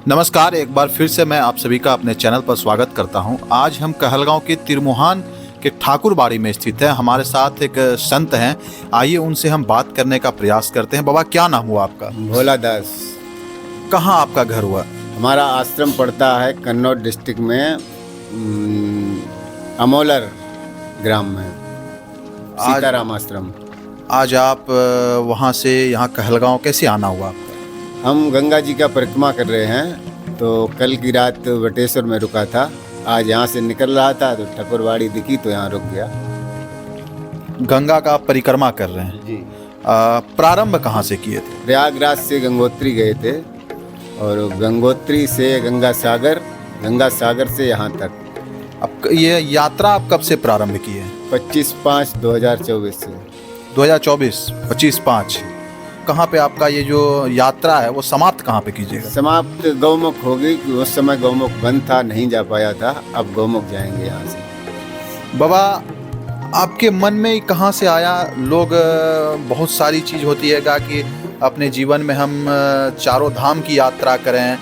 नमस्कार, एक बार फिर से मैं आप सभी का अपने चैनल पर स्वागत करता हूं। आज हम कहलगांव के तिरमुहान के ठाकुरबाड़ी में स्थित है। हमारे साथ एक संत हैं, आइए उनसे हम बात करने का प्रयास करते हैं। बाबा, क्या नाम हुआ आपका? भोला दास। कहाँ आपका घर हुआ? हमारा आश्रम पड़ता है कन्नौज डिस्ट्रिक्ट में अमोलर ग्राम में, सीताराम आश्रम। आज आप वहाँ से यहाँ कहलगांव कैसे आना हुआ आपका? हम गंगा जी का परिक्रमा कर रहे हैं, तो कल की रात वटेश्वर में रुका था। आज यहाँ से निकल रहा था तो ठाकुरबाड़ी दिखी तो यहाँ रुक गया। गंगा का आप परिक्रमा कर रहे हैं जी। प्रारंभ कहाँ से किए थे? प्रयागराज से गंगोत्री गए थे और गंगोत्री से गंगा सागर से यहाँ तक। अब ये यात्रा आप कब से प्रारंभ किए? 25/5/2024 से। 2024 25/5। कहाँ पे आपका ये जो यात्रा है वो समाप्त कहाँ पे कीजिएगा? समाप्त गौमुख होगी कि उस समय गौमुख बंद था, नहीं जा पाया था। अब गौमुख जाएंगे यहाँ से। बाबा, आपके मन में कहाँ से आया? लोग बहुत सारी चीज़ होती है कि अपने जीवन में हम चारों धाम की यात्रा करें,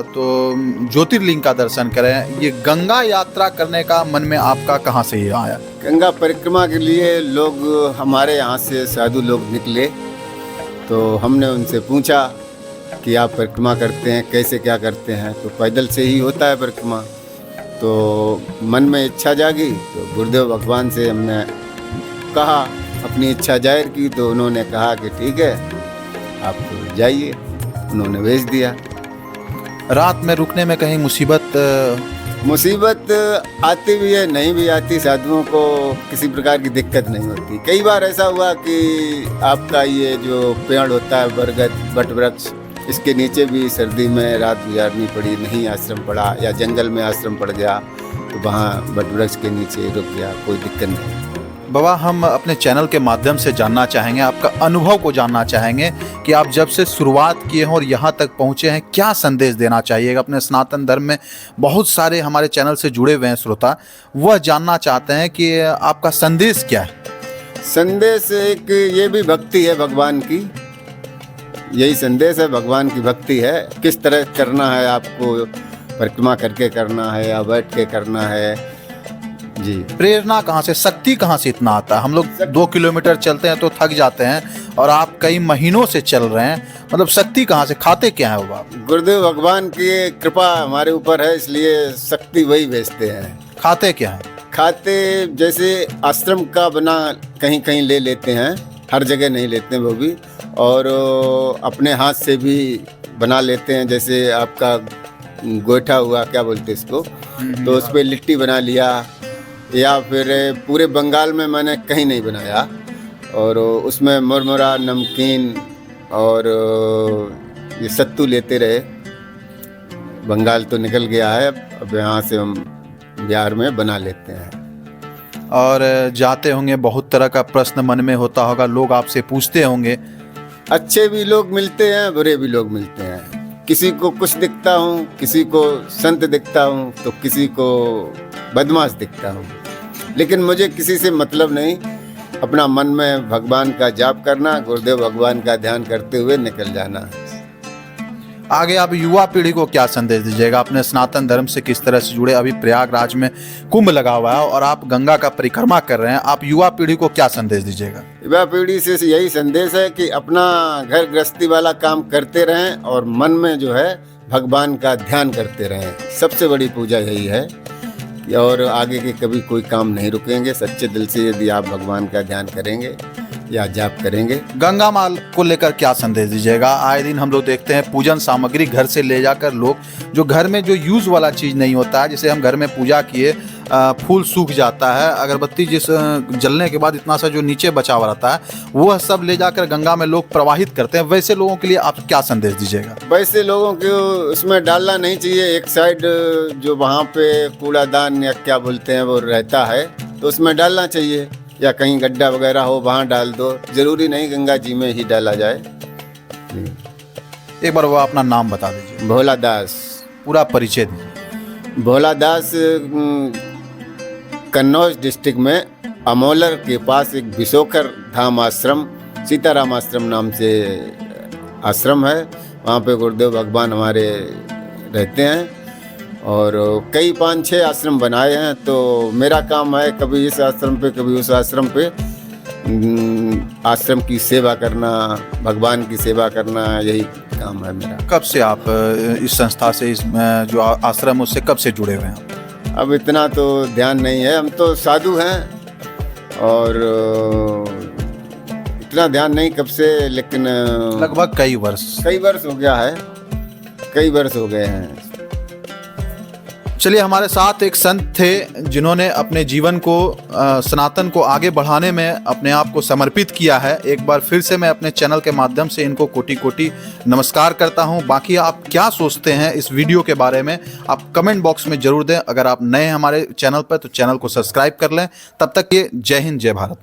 तो ज्योतिर्लिंग का दर्शन करें। ये गंगा यात्रा करने का मन में आपका कहाँ से ये आया? गंगा परिक्रमा के लिए लोग हमारे यहाँ से साधु लोग निकले, तो हमने उनसे पूछा कि आप परिक्रमा करते हैं, कैसे क्या करते हैं? तो पैदल से ही होता है परिक्रमा। तो मन में इच्छा जागी तो गुरुदेव भगवान से हमने कहा, अपनी इच्छा जाहिर की, तो उन्होंने कहा कि ठीक है आप जाइए। उन्होंने भेज दिया। रात में रुकने में कहीं मुसीबत आती भी है, नहीं भी आती। साधुओं को किसी प्रकार की दिक्कत नहीं होती। कई बार ऐसा हुआ कि आपका ये जो पेड़ होता है बरगद बट वृक्ष, इसके नीचे भी सर्दी में रात गुजारनी पड़ी, नहीं आश्रम पड़ा, या जंगल में आश्रम पड़ गया तो वहाँ बट वृक्ष के नीचे रुक गया, कोई दिक्कत नहीं। बाबा, हम अपने चैनल के माध्यम से जानना चाहेंगे, आपका अनुभव को जानना चाहेंगे कि आप जब से शुरुआत किए हैं और यहाँ तक पहुँचे हैं, क्या संदेश देना चाहिएगा अपने सनातन धर्म में? बहुत सारे हमारे चैनल से जुड़े हुए हैं श्रोता, वह जानना चाहते हैं कि आपका संदेश क्या है। संदेश एक ये भी भक्ति है भगवान की, यही संदेश है, भगवान की भक्ति है। किस तरह करना है आपको, परिक्रमा करके करना है या बैठ के करना है। जी। प्रेरणा कहाँ से, शक्ति कहाँ से इतना आता है? हम लोग 2 किलोमीटर चलते हैं तो थक जाते हैं और आप कई महीनों से चल रहे हैं, मतलब शक्ति कहाँ से? खाते क्या है वो आप? गुरुदेव भगवान की कृपा हमारे ऊपर है, इसलिए शक्ति वही भेजते हैं। खाते क्या है? खाते जैसे आश्रम का बना कहीं कहीं ले लेते हैं, हर जगह नहीं लेते हैं वो भी, और अपने हाथ से भी बना लेते हैं। जैसे आपका गोईठा हुआ, क्या बोलते हैं इसको, तो उस पर लिट्टी बना लिया, या फिर पूरे बंगाल में मैंने कहीं नहीं बनाया, और उसमें मुरमुरा, नमकीन और ये सत्तू लेते रहे। बंगाल तो निकल गया है, अब यहाँ से हम बिहार में बना लेते हैं। और जाते होंगे, बहुत तरह का प्रश्न मन में होता होगा, लोग आपसे पूछते होंगे। अच्छे भी लोग मिलते हैं, बुरे भी लोग मिलते हैं। किसी को कुछ दिखता हूँ, किसी को संत दिखता हूँ, तो किसी को बदमाश दिखता हूँ, लेकिन मुझे किसी से मतलब नहीं। अपना मन में भगवान का जाप करना, गुरुदेव भगवान का ध्यान करते हुए निकल जाना। आगे आप युवा पीढ़ी को क्या संदेश दीजिएगा? अपने सनातन धर्म से किस तरह से जुड़े? अभी प्रयागराज में कुंभ लगा हुआ है और आप गंगा का परिक्रमा कर रहे हैं, आप युवा पीढ़ी को क्या संदेश दीजिएगा? युवा पीढ़ी से यही संदेश है कि अपना घर गृहस्थी वाला काम करते रहें और मन में जो है भगवान का ध्यान करते रहें। सबसे बड़ी पूजा यही है, और आगे के कभी कोई काम नहीं रुकेंगे। सच्चे दिल से यदि आप भगवान का ध्यान करेंगे या जाप करेंगे। गंगा माल को लेकर क्या संदेश दीजिएगा? आए दिन हम लोग देखते हैं पूजन सामग्री घर से ले जाकर लोग, जो घर में जो यूज़ वाला चीज़ नहीं होता है, जैसे हम घर में पूजा किए, फूल सूख जाता है, अगरबत्ती जिस जलने के बाद इतना सा जो नीचे बचा हुआ रहता है, वह सब ले जाकर गंगा में लोग प्रवाहित करते हैं। वैसे लोगों के लिए आप क्या संदेश दीजिएगा? वैसे लोगों को उसमें डालना नहीं चाहिए। एक साइड जो वहाँ पे कूड़ादान या क्या बोलते हैं वो रहता है, तो उसमें डालना चाहिए, या कहीं गड्ढा वगैरह हो वहाँ डाल दो। जरूरी नहीं गंगा जी में ही डाला जाए। एक बार वो अपना नाम बता दीजिए। भोला दास। पूरा परिचय दीजिए। भोला दास कन्नौज डिस्ट्रिक्ट में अमोलर के पास एक विशोकर धाम आश्रम, सीताराम आश्रम नाम से आश्रम है, वहाँ पे गुरुदेव भगवान हमारे रहते हैं। और कई 5-6 आश्रम बनाए हैं। तो मेरा काम है कभी इस आश्रम पे कभी उस आश्रम पे आश्रम की सेवा करना, भगवान की सेवा करना, यही काम है मेरा। कब से आप इस संस्था से, इस जो आश्रम उससे कब से जुड़े हुए हैं? अब इतना तो ध्यान नहीं है, हम तो साधु हैं और इतना ध्यान नहीं कब से, लेकिन लगभग कई वर्ष हो गया है, कई वर्ष हो गए हैं। चलिए, हमारे साथ एक संत थे जिन्होंने अपने जीवन को सनातन को आगे बढ़ाने में अपने आप को समर्पित किया है। एक बार फिर से मैं अपने चैनल के माध्यम से इनको कोटि कोटि नमस्कार करता हूं। बाकी आप क्या सोचते हैं इस वीडियो के बारे में, आप कमेंट बॉक्स में जरूर दें। अगर आप नए हमारे चैनल पर तो चैनल को सब्सक्राइब कर लें। तब तक ये जय हिंद, जय भारत।